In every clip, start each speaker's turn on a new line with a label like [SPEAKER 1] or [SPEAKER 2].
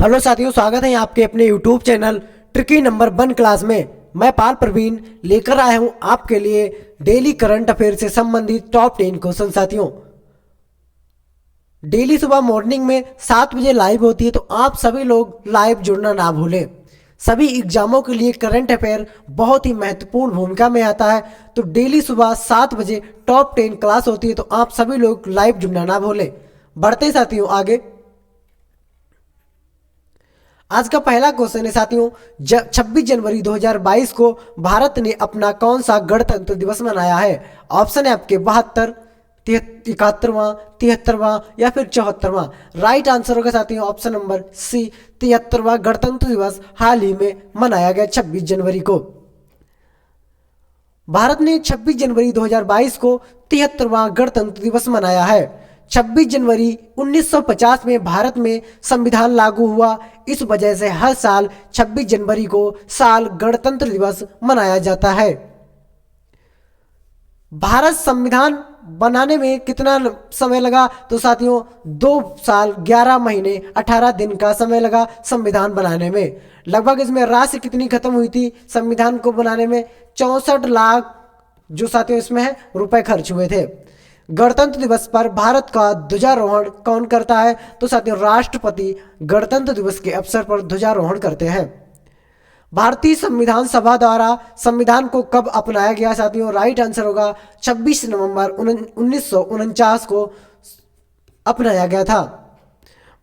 [SPEAKER 1] Hello साथियों, स्वागत है आपके अपने YouTube channel tricky number 1 class में। मैं पाल प्रवीण लेकर आया हूं आपके लिए डेली करंट अफेयर से संबंधित टॉप 10 क्वेश्चन। साथियों, डेली सुबह मॉर्निंग में 7 बजे लाइव होती है, तो आप सभी लोग लाइव जुड़ना ना भूलें। सभी एग्जामों के लिए करंट अफेयर बहुत ही महत्वपूर्ण भूमिका में आता है, तो डेली सुबह 7 बजे टॉप 10 क्लास होती है, तो आप सभी लोग लाइव जुड़ना ना भूलें। बढ़ते साथियों आगे। आज का पहला क्वेश्चन है साथियों, 26 जनवरी 2022 को भारत ने अपना कौन सा गणतंत्र दिवस मनाया है? ऑप्शन है आपके 72, 71वां, 73वां या फिर 74वां। राइट आंसर होगा साथियों ऑप्शन नंबर सी, 73वां गणतंत्र दिवस हाल ही में मनाया गया 26 जनवरी को। भारत ने 26 जनवरी 2022 को 73वां गणतंत्र दिवस मनाया है। 26 जनवरी 1950 में भारत में संविधान लागू हुआ। इस वजह से हर साल 26 जनवरी को साल गणतंत्र दिवस मनाया जाता है। भारत संविधान बनाने में कितना समय लगा? तो साथियों 2 साल 11 महीने 18 दिन का समय लगा संविधान बनाने में। लगभग इसमें राशि कितनी खत्म हुई थी संविधान को बनाने में? 64 लाख जो साथियों इसमें है रुपए खर्च हुए थे। गणतंत्र दिवस पर भारत का ध्वजारोहण कौन करता है? तो साथियों राष्ट्रपति गणतंत्र दिवस के अवसर पर ध्वजारोहण करते हैं। भारतीय संविधान सभा द्वारा संविधान को कब अपनाया गया? साथियों राइट आंसर होगा 26 नवंबर 1949 को अपनाया गया था।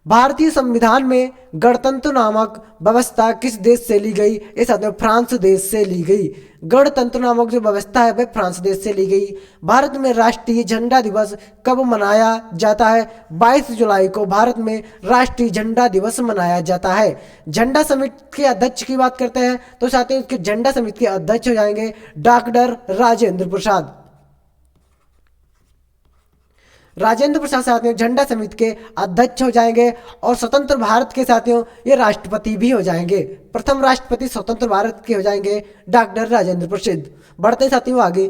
[SPEAKER 1] भारतीय संविधान में गणतंत्र नामक व्यवस्था किस देश से ली गई? ये साथियों फ्रांस देश से ली गई। गणतंत्र नामक जो व्यवस्था है वह फ्रांस देश से ली गई। भारत में राष्ट्रीय झंडा दिवस कब मनाया जाता है? 22 जुलाई को भारत में राष्ट्रीय झंडा दिवस मनाया जाता है। झंडा समिति के अध्यक्ष की बात करते हैं तो साथियों इसके झंडा समिति के अध्यक्ष हो जाएंगे डॉक्टर राजेंद्र प्रसाद। राजेंद्र प्रसाद साथियों झंडा समिति के अध्यक्ष हो जाएंगे। और स्वतंत्र भारत के साथियों ये राष्ट्रपति भी हो जाएंगे। प्रथम राष्ट्रपति स्वतंत्र भारत के हो जाएंगे डॉक्टर राजेंद्र प्रसाद। बढ़ते साथियों आगे।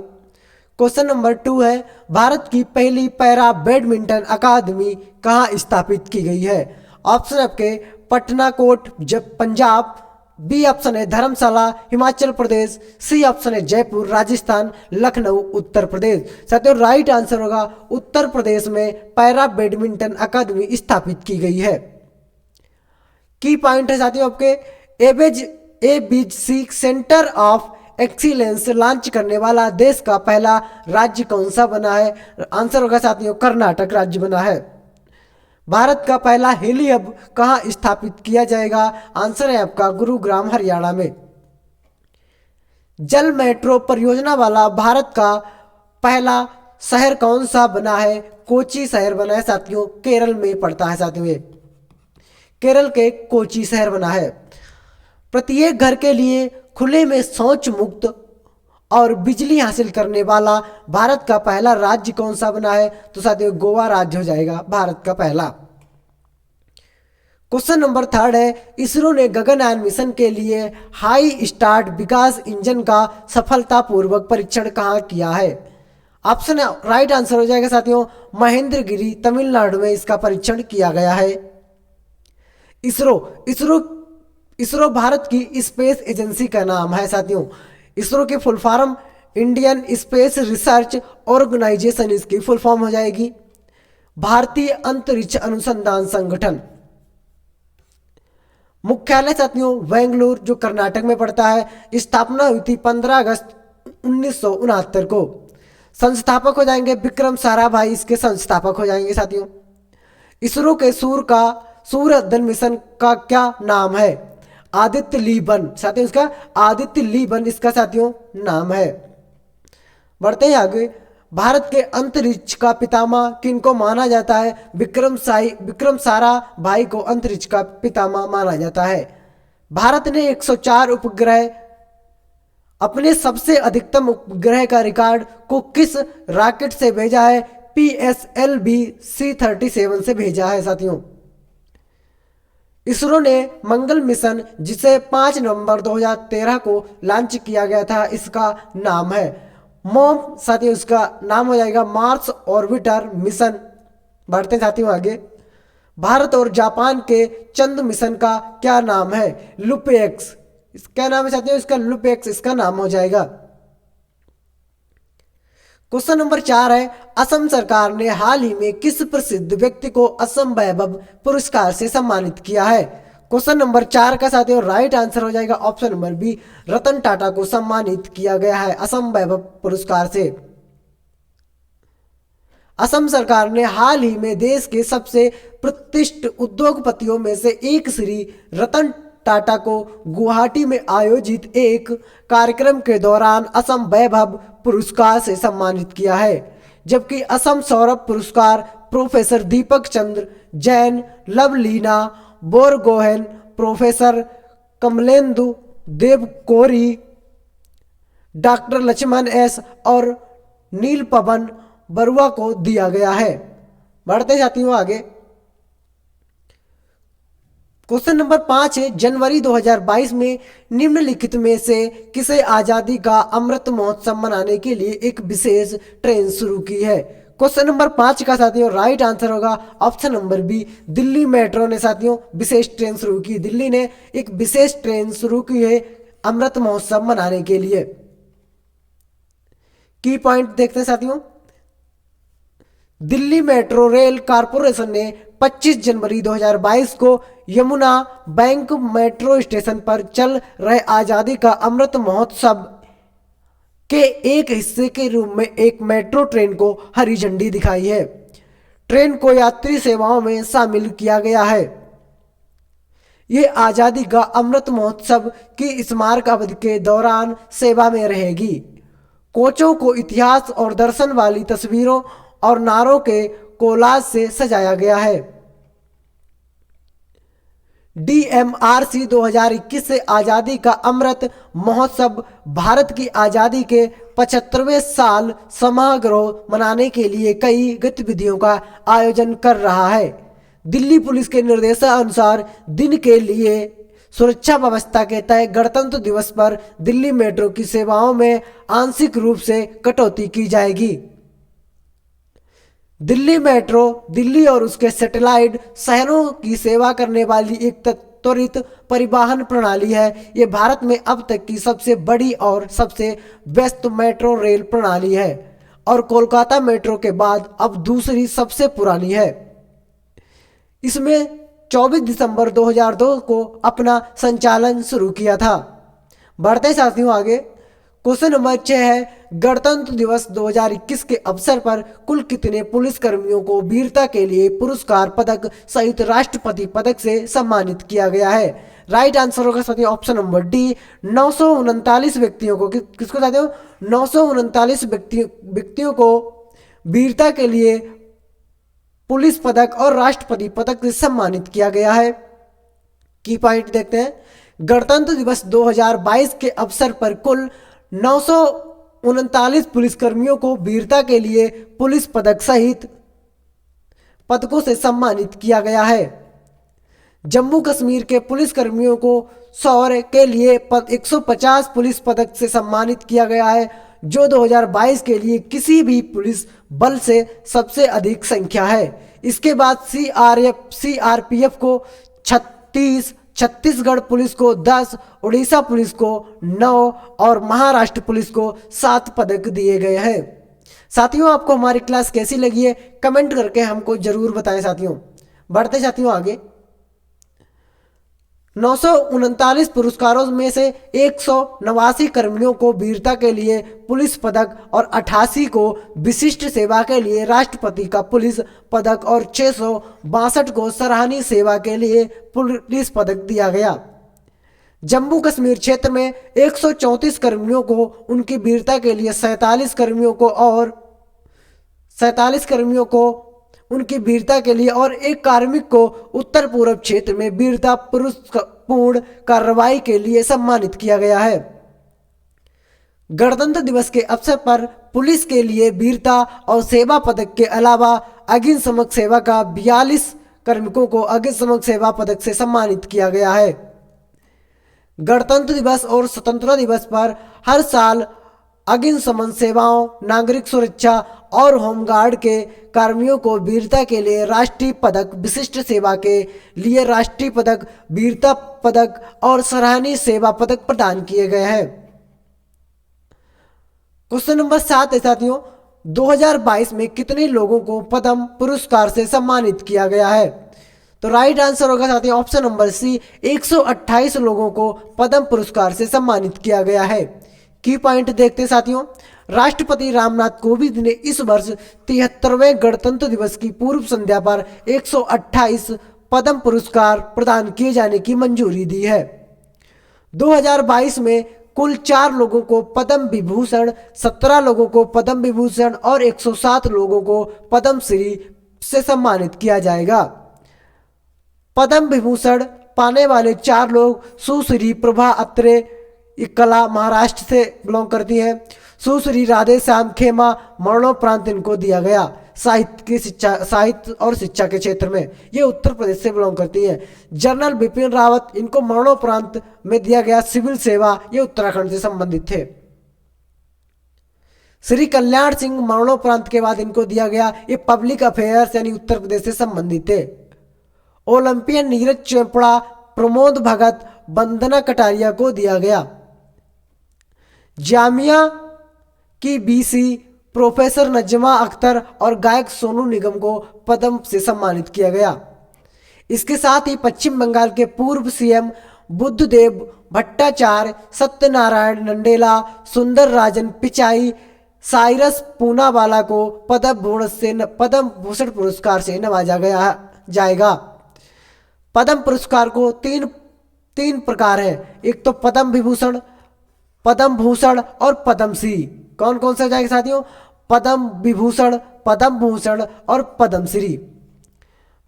[SPEAKER 1] क्वेश्चन नंबर 2 है, भारत की पहली पैरा बैडमिंटन अकादमी कहाँ स्थापित की गई है? ऑप्शन आपके पटनाकोट पंजाब, बी ऑप्शन है धर्मशाला हिमाचल प्रदेश, सी ऑप्शन है जयपुर राजस्थान, लखनऊ उत्तर प्रदेश। साथियों राइट आंसर होगा उत्तर प्रदेश में पैरा बैडमिंटन अकादमी स्थापित की गई है। की पॉइंट है साथियों आपके, ABC centre of excellence launch करने वाला देश का पहला राज्य कौन सा बना है? आंसर होगा साथियों कर्नाटक राज्य बना है। भारत का पहला हेली हब कहां स्थापित किया जाएगा? आंसर है आपका गुरुग्राम हरियाणा में। जल मेट्रो परियोजना वाला भारत का पहला शहर कौन सा बना है? कोची शहर बना है साथियों, केरल में पड़ता है साथियों ये। केरल के कोची शहर बना है। प्रत्येक घर के लिए खुले में शौच मुक्त और बिजली हासिल करने वाला भारत का पहला राज्य कौन सा बना है? तो साथियों गोवा राज्य हो जाएगा भारत का पहला। क्वेश्चन नंबर 3 है, इसरो ने गगनयान मिशन के लिए हाई स्टार्ट विकास इंजन का सफलतापूर्वक परीक्षण कहाँ किया है? ऑप्शन राइट आंसर हो जाएगा साथियों महेंद्रगिरी तमिलनाडु में इसका परीक्षण किया गया है। इसरो इसरो इसरो भारत की स्पेस एजेंसी का नाम है साथियों। इसरो की full form Indian space research organisation इसकी फुल फॉर्म हो जाएगी। भारतीय अंतरिक्ष अनुसंधान संगठन। मुख्यालय साथियों बेंगलुरु जो कर्नाटक में पड़ता है। स्थापना हुई थी 15 अगस्त 1969 को। संस्थापक हो जाएंगे विक्रम साराभाई इसके संस्थापक हो जाएंगे साथियों। इसरो के सूर्य अध्ययन मिशन का क्या नाम है? आदित्य ली1 साथियों इसका आदित्य ली1 इसका साथियों नाम है। बढ़ते हैं आगे। भारत के अंतरिक्ष का पितामह किनको माना जाता है? विक्रम साराभाई को अंतरिक्ष का पितामह माना जाता है। भारत ने 104 उपग्रह अपने सबसे अधिकतम उपग्रह का रिकॉर्ड को किस रॉकेट से भेजा है? PSLV C-37 से भेजा है साथियों। इसरो ने मंगल मिशन जिसे 5 नवंबर 2013 को लॉन्च किया गया था इसका नाम है मॉम साथियों, इसका नाम हो जाएगा मार्स ऑर्बिटर मिशन। बढ़ते साथियों आगे। भारत और जापान के चंद्र मिशन का क्या नाम है? लुपेक्स। क्या नाम है साथियों इसका? लुपेक्स इसका नाम हो जाएगा। क्वेश्चन नंबर 4 है, असम सरकार ने हाल ही में किस प्रसिद्ध व्यक्ति को असम वैभव पुरस्कार से सम्मानित किया है? क्वेश्चन नंबर 4 का साथियों राइट आंसर हो जाएगा option number B, Ratan Tata को सम्मानित किया गया है असम वैभव पुरस्कार से। असम सरकार ने हाल ही में देश के सबसे प्रतिष्ठित उद्योगपतियों में से एक श्री रतन टाटा को गुवाहाटी में आयोजित एक कार्यक्रम के दौरान असम वैभव पुरस्कार से सम्मानित किया है, जबकि असम सौरभ पुरस्कार professor Deepak Chandra Jain, Lovlina Borgohain, professor Kamalendu Devkori, doctor Laxman S और नील पवन बरुआ को दिया गया है। बढ़ते जाती हूँ आगे। क्वेश्चन नंबर 5 है, जनवरी 2022 में निम्नलिखित में से किसे आजादी का अमृत महोत्सव मनाने के लिए एक विशेष ट्रेन शुरू की है? क्वेश्चन नंबर 5 का साथियों राइट आंसर होगा option number B, Delhi metro ने साथियों विशेष ट्रेन शुरू की। दिल्ली ने एक विशेष ट्रेन शुरू की है अमृत महोत्सव मनाने के लिए। की पॉइंट देखते हैं साथियों। दिल्ली मेट्रो रेल कारपोरेशन ने 25 जनवरी 2022 को यमुना बैंक मेट्रो स्टेशन पर चल रहे आजादी का अमृत महोत्सव के एक हिस्से के रूप में एक मेट्रो ट्रेन को हरी झंडी दिखाई है। ट्रेन को यात्री सेवाओं में शामिल किया गया है। यह आजादी का अमृत महोत्सव की स्मारक अवधि के दौरान सेवा में रहेगी। कोचों को इतिहास और दर्शन वाली तस्वीरों और नारों के कोलाज से सजाया गया है। DMRC 2021 से आजादी का अमृत महोत्सव भारत की आजादी के 75वें साल समारोह मनाने के लिए कई गतिविधियों का आयोजन कर रहा है। दिल्ली पुलिस के निर्देशानुसार दिन के लिए सुरक्षा व्यवस्था के तहत गणतंत्र दिवस पर दिल्ली मेट्रो की सेवाओं में आंशिक रूप से कटौती की जाएगी। दिल्ली मेट्रो दिल्ली और उसके सैटेलाइट शहरों की सेवा करने वाली एक त्वरित परिवहन प्रणाली है। ये भारत में अब तक की सबसे बड़ी और सबसे व्यस्त मेट्रो रेल प्रणाली है और कोलकाता मेट्रो के बाद अब दूसरी सबसे पुरानी है। इसमें 24 दिसंबर 2002 को अपना संचालन शुरू किया था। बढ़ते साथियों आगे। क्वेश्चन नंबर 6 है, गणतंत्र दिवस 2021 के अवसर पर कुल कितने पुलिस कर्मियों को वीरता के लिए पुरस्कार पदक सहित राष्ट्रपति पदक से सम्मानित किया गया है? राइट आंसर होगा साथियों ऑप्शन नंबर डी, 939 व्यक्तियों को। किसको साथियों? 939 व्यक्तियों को वीरता के लिए पुलिस पदक और राष्ट्रपति पदक से सम्मानित किया गया है। की पॉइंट देखते हैं। गणतंत्र दिवस 2022 के अवसर पर कुल 939 पुलिसकर्मियों को वीरता के लिए पुलिस पदक सहित पदकों से सम्मानित किया गया है। जम्मू कश्मीर के पुलिसकर्मियों को शौर्य के लिए 150 पुलिस पदक से सम्मानित किया गया है, जो 2022 के लिए किसी भी पुलिस बल से सबसे अधिक संख्या है। इसके बाद CRPF को 36, छत्तीसगढ़ पुलिस को 10, उड़ीसा पुलिस को 9 और महाराष्ट्र पुलिस को 7 पदक दिए गए हैं। साथियों आपको हमारी क्लास कैसी लगी है कमेंट करके हमको जरूर बताएं साथियों। बढ़ते साथियों आगे। 939 पुरस्कारों में से 189 कर्मियों को वीरता के लिए पुलिस पदक और 88 को विशिष्ट सेवा के लिए राष्ट्रपति का पुलिस पदक और 662 को सराहनीय सेवा के लिए पुलिस पदक दिया गया। जम्मू कश्मीर क्षेत्र में 134 कर्मियों को उनकी वीरता के लिए 47 कर्मियों को उनकी वीरता के लिए और एक कार्मिक को उत्तर पूर्व क्षेत्र में वीरता पुरुषपूर्ण कार्रवाई के लिए सम्मानित किया गया है। गणतंत्र दिवस के अवसर पर पुलिस के लिए वीरता और सेवा पदक के अलावा अग्निशमन सेवा का 42 कार्मिकों को अग्निशमन सेवा पदक से सम्मानित किया गया है। गणतंत्र दिवस और स्वतंत्रता दिवस पर हर साल अग्निशमन सेवाओं, नागरिक सुरक्षा और होमगार्ड के कर्मियों को वीरता के लिए राष्ट्रीय पदक, विशिष्ट सेवा के लिए राष्ट्रीय पदक, वीरता पदक और सराहनीय सेवा पदक प्रदान किए गए हैं। क्वेश्चन नंबर 7 है साथियों, 2022 में कितने लोगों को पद्म पुरस्कार से सम्मानित किया गया है? तो राइट आंसर होगा साथियों ऑप्शन नंबर सी, 128 लोगों को पद्म पुरस्कार से सम्मानित किया गया है। की पॉइंट देखते साथियों, राष्ट्रपति रामनाथ कोविंद ने इस वर्ष 73वें गणतंत्र दिवस की पूर्व संध्या पर 128 पद्म पुरस्कार प्रदान किए जाने की मंजूरी दी है। 2022 में कुल 4 लोगों को पद्म विभूषण, 17 लोगों को पद्म विभूषण और 107 लोगों को पद्म श्री से सम्मानित किया जाएगा। पद्म विभूषण पाने वाले 4 लोग सुश्री प्रभा अत्रे, कला महाराष्ट्र से बिलोंग करती है। सुश्री राधे श्याम खेमा मरणोपरांत इनको दिया गया साहित्य और शिक्षा के क्षेत्र में, ये उत्तर प्रदेश से बिलोंग करती है। जनरल बिपिन रावत, इनको मरणोपरांत में दिया गया सिविल सेवा, ये उत्तराखंड से संबंधित थे। श्री कल्याण सिंह मरणोपरांत के बाद इनको दिया गया, ये पब्लिक अफेयर्स यानी उत्तर प्रदेश से संबंधित थे। ओलंपियन नीरज चोपड़ा, प्रमोद भगत, वंदना कटारिया को दिया गया। जामिया की बीसी प्रोफेसर नजमा अख्तर और गायक सोनू निगम को पद्म से सम्मानित किया गया। इसके साथ ही पश्चिम बंगाल के पूर्व सीएम बुद्धदेव भट्टाचार्य, सत्यनारायण नंडेला, सुंदर राजन पिचाई, साइरस पूनावाला को पद्म भूषण पुरस्कार से नवाजा जाएगा। पद्म पुरस्कार को तीन प्रकार है, एक तो पद्म विभूषण, पद्म भूषण और पद्मश्री। कौन कौन सा जाएगा साथियों? पद्म विभूषण, पद्म भूषण और पद्मश्री।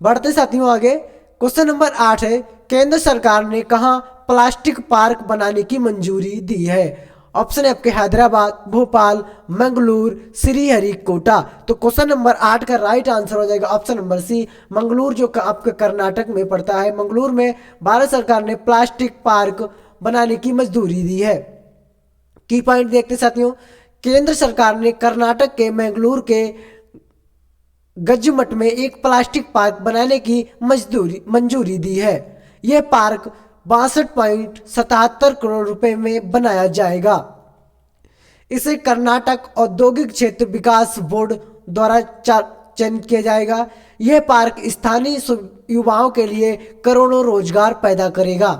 [SPEAKER 1] बढ़ते साथियों आगे, क्वेश्चन नंबर 8 है, केंद्र सरकार ने कहां प्लास्टिक पार्क बनाने की मंजूरी दी है? ऑप्शन है आपके हैदराबाद, भोपाल, मंगलूर, श्रीहरिकोटा। तो क्वेश्चन नंबर 8 का राइट आंसर हो जाएगा ऑप्शन नंबर सी, मंगलूर, जो आपके कर्नाटक में पड़ता है। मंगलूर में भारत सरकार ने प्लास्टिक पार्क बनाने की मंजूरी दी है। की पॉइंट देखते साथियों, केंद्र सरकार ने कर्नाटक के मंगलूर के गजमठ में एक प्लास्टिक पार्क बनाने की मंजूरी दी है। यह पार्क 62.77 करोड़ रुपए में बनाया जाएगा। इसे कर्नाटक औद्योगिक क्षेत्र विकास बोर्ड द्वारा चयनित किया जाएगा। यह पार्क स्थानीय युवाओं के लिए करोड़ों रोजगार पैदा करेगा।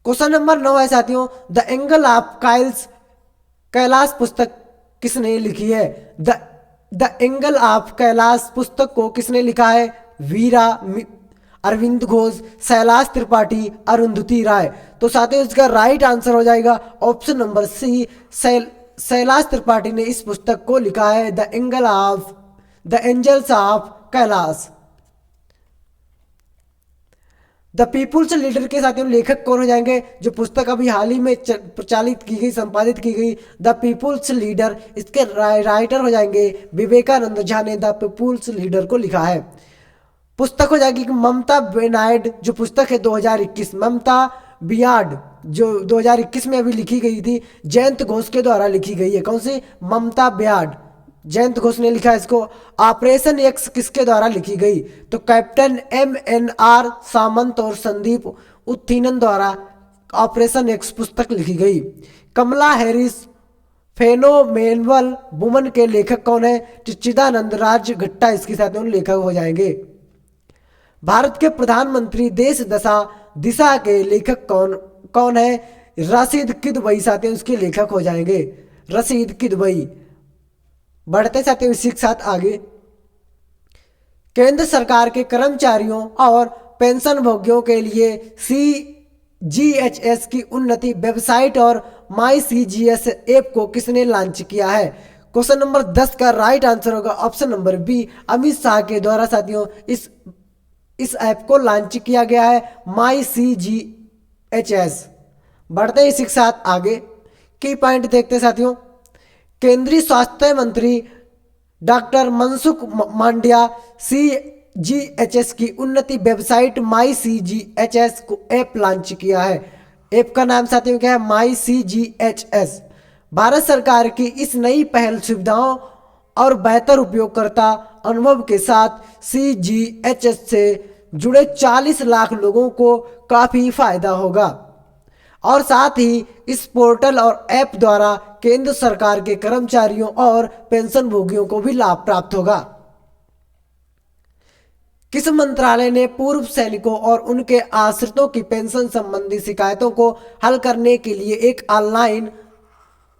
[SPEAKER 1] क्वेश्चन नंबर 9 है साथियों, द एंगल ऑफ कैलाश पुस्तक किसने लिखी है? द एंगल ऑफ कैलाश पुस्तक को किसने लिखा है? वीरा, अरविंद घोष, शैलाश त्रिपाठी, अरुंधति राय। तो साथियों इसका राइट आंसर हो जाएगा option number C, Shailash Tripathi ने इस पुस्तक को लिखा है, the angels of Kailash. The people's leader के साथियों लेखक कौन हो जाएंगे? जो पुस्तक अभी हाल ही में प्रचालित की गई, संपादित की गई, द पीपुल्स लीडर, इसके राइटर हो जाएंगे विवेकानंद झा ने द पीपुल्स लीडर को लिखा है। पुस्तक हो जाएगी ममता बेनायड, जो पुस्तक है 2021, ममता बियाड, जो 2021 में अभी लिखी गई थी, जयंत घोष के द्वारा लिखी गई है। कौन सी? ममता बियाड, जयंत घोष ने लिखा है इसको। ऑपरेशन एक्स किसके द्वारा लिखी गई? तो कैप्टन MNR सामंत और संदीप उत्थीनन द्वारा ऑपरेशन एक्स पुस्तक लिखी गई। कमला हैरिस फेनोमेनल वुमन के लेखक कौन है? चिदानंद राज घट्टा इसके साथ में लेखक हो जाएंगे। भारत के प्रधानमंत्री देश दिशा के लेखक कौन है? रशीद किदवई साथियों इसके लेखक हो जाएंगे, रशीद किदवई। बढ़ते साथियों इसी के साथ आगे, केंद्र सरकार के कर्मचारियों और पेंशन भोगियों के लिए CGHS की उन्नति वेबसाइट और माई CGS ऐप को किसने लॉन्च किया है? क्वेश्चन नंबर 10 का राइट आंसर होगा option number B, Amit Shah के द्वारा साथियों इस ऐप को लॉन्च किया गया है, माई CGHS। बढ़ते इसी के साथ आगे, की पॉइंट देखते साथियों, केंद्रीय स्वास्थ्य मंत्री डॉक्टर मनसुख मांडविया CGHS की उन्नति वेबसाइट माई CGHS को ऐप लॉन्च किया है। ऐप का नाम साथियों क्या है, माई CGHS। भारत सरकार की इस नई पहल सुविधाओं और बेहतर उपयोगकर्ता अनुभव के साथ CGHS से जुड़े 40 लाख लोगों को काफ़ी फायदा होगा और साथ ही इस पोर्टल और ऐप द्वारा केंद्र सरकार के कर्मचारियों और पेंशन भोगियों को भी लाभ प्राप्त होगा। किस मंत्रालय ने पूर्व सैनिकों और उनके आश्रितों की पेंशन संबंधी शिकायतों को हल करने के लिए एक ऑनलाइन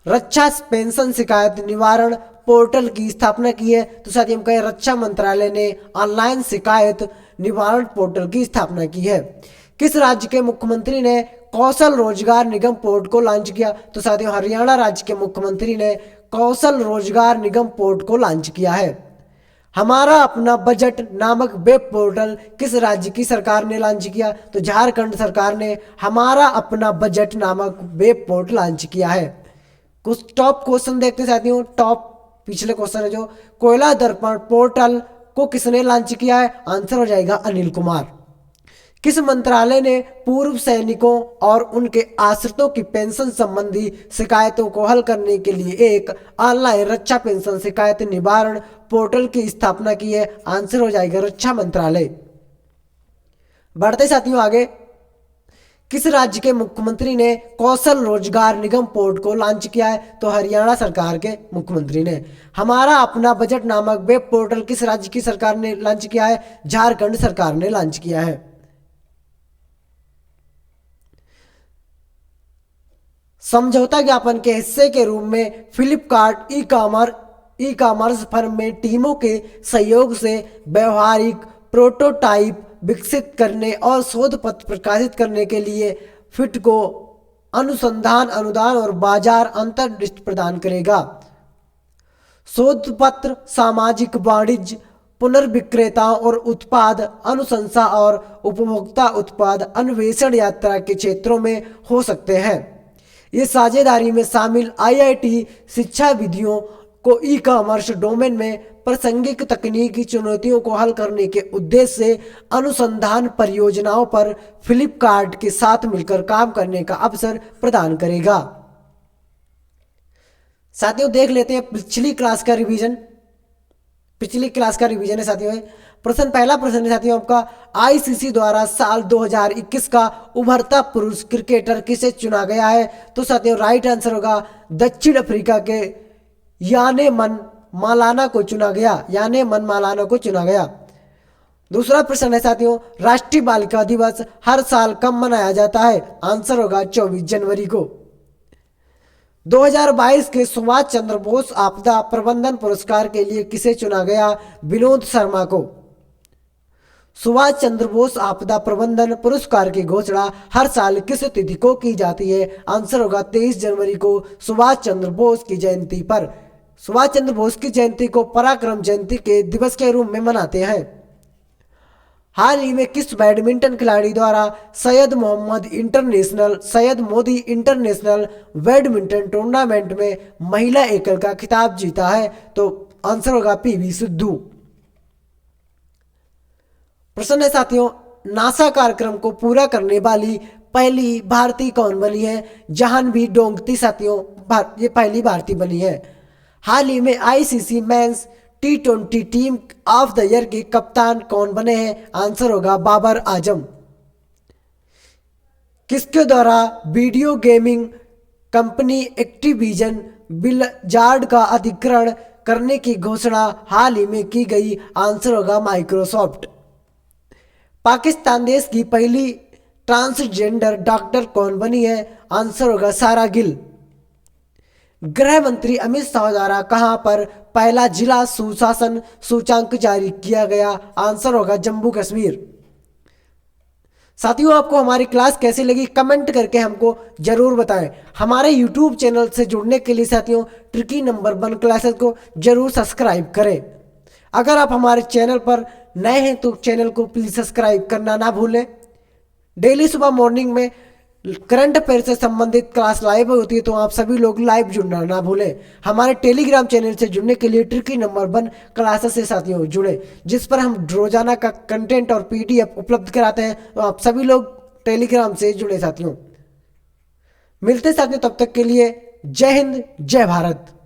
[SPEAKER 1] रक्षा पेंशन शिकायत निवारण पोर्टल की स्थापना की है? तो साथियों हम कहें रक्षा मंत्रालय ने ऑनलाइन शिकायत निवारण पोर्टल की स्थापना की है। किस राज्य के मुख्यमंत्री ने कौशल रोजगार निगम पोर्ट को लॉन्च किया? तो साथियों हरियाणा राज्य के मुख्यमंत्री ने कौशल रोजगार निगम पोर्ट को लॉन्च किया है। हमारा अपना बजट नामक वेब पोर्टल किस राज्य की सरकार ने लॉन्च किया? तो झारखंड सरकार ने हमारा अपना बजट नामक वेब पोर्टल लॉन्च किया है। कुछ टॉप क्वेश्चन देखते हैं साथियों। टॉप पिछले क्वेश्चन है जो, कोयला दर्पण पोर्टल को किसने लॉन्च किया है? आंसर हो जाएगा अनिल कुमार। किस मंत्रालय ने पूर्व सैनिकों और उनके आश्रितों की पेंशन संबंधी शिकायतों को हल करने के लिए एक ऑनलाइन रक्षा पेंशन शिकायत निवारण पोर्टल की स्थापना की है? आंसर हो जाएगा रक्षा मंत्रालय। बढ़ते साथियों आगे। किस राज्य के मुख्यमंत्री ने कौशल रोजगार निगम पोर्ट को लॉन्च किया है? तो हरियाणा सरकार के मुख्यमंत्री ने। हमारा अपना बजट नामक वेब पोर्टल किस राज्य की सरकार ने लॉन्च किया है? झारखंड सरकार ने लॉन्च किया है। समझौता ज्ञापन के हिस्से के रूप में फ्लिपकार्ट ई कॉमर्स फर्म में टीमों के सहयोग से व्यवहारिक प्रोटोटाइप विकसित करने और शोध पत्र प्रकाशित करने के लिए फिट को अनुसंधान अनुदान और बाजार अंतर्दृष्टि प्रदान करेगा। शोध पत्र सामाजिक वाणिज्य पुनर्विक्रेताओं और उत्पाद अनुशंसा और उपभोक्ता उत्पाद अन्वेषण यात्रा के क्षेत्रों में हो सकते हैं। ये साझेदारी में शामिल IIT शिक्षा विधियों को ई कॉमर्स डोमेन में प्रासंगिक तकनीकी चुनौतियों को हल करने के उद्देश्य से अनुसंधान परियोजनाओं पर फ्लिपकार्ट के साथ मिलकर काम करने का अवसर प्रदान करेगा। साथियों देख लेते हैं पिछली क्लास का रिवीजन है साथियों। पहला प्रश्न है साथियों आपका, ICC द्वारा साल 2021 का उभरता पुरुष क्रिकेटर किसे चुना गया है? तो साथियों राइट आंसर होगा दक्षिण अफ्रीका के याने मन मालाना को चुना गया। दूसरा प्रश्न है साथियों, राष्ट्रीय बालिका दिवस हर साल कब मनाया जाता है? आंसर होगा 24 जनवरी को। 2022 के सुभाष चंद्र बोस आपदा प्रबंधन पुरस्कार के लिए किसे चुना गया? विनोद शर्मा को। सुभाष चंद्र बोस आपदा प्रबंधन पुरस्कार की घोषणा हर साल किस तिथि को की जाती है? आंसर होगा 23 जनवरी को सुभाष चंद्र बोस की जयंती पर। सुभाष चंद्र बोस की जयंती को पराक्रम जयंती के दिवस के रूप में मनाते हैं। हाल ही में किस बैडमिंटन खिलाड़ी द्वारा Syed Modi international badminton tournament में महिला एकल का खिताब जीता है? तो आंसर होगा PV सिंधु। प्रश्न है साथियों, नासा कार्यक्रम को पूरा करने वाली पहली भारतीय कौन बनी है? जाह्नवी डोंगती साथियों ये पहली भारतीय बनी है। हाल ही में ICC men's T20 team of the year के कप्तान कौन बने हैं? आंसर होगा बाबर आजम। किसके द्वारा video gaming company Activision blizzard का अधिग्रहण करने की घोषणा हाल ही में की गई? आंसर होगा माइक्रोसॉफ्ट। पाकिस्तान देश की पहली ट्रांसजेंडर डॉक्टर कौन बनी है? आंसर होगा सारा गिल। गृह मंत्री अमित शाह द्वारा कहां पर पहला जिला सुशासन सूचांक जारी किया गया? आंसर होगा जम्मू कश्मीर। साथियों आपको हमारी क्लास कैसी लगी कमेंट करके हमको जरूर बताएं। हमारे YouTube चैनल से जुड़ने के लिए साथियों ट्रिकी नंबर 1 क्लासेस को जरूर सब्सक्राइब करें। अगर आप हमारे चैनल पर नए हैं तो चैनल को प्लीज सब्सक्राइब करना ना भूलें। डेली सुबह मॉर्निंग में करंट अफेयर से संबंधित क्लास लाइव होती है तो आप सभी लोग लाइव जुड़ना ना भूलें। हमारे टेलीग्राम चैनल से जुड़ने के लिए ट्रिकी नंबर 1 क्लासेस से साथियों जुड़े, जिस पर हम रोजाना का कंटेंट और PDF उपलब्ध कराते हैं। तो आप सभी लोग टेलीग्राम से जुड़े साथियों। मिलते साथियों, तब तक के लिए जय हिंद, जय भारत।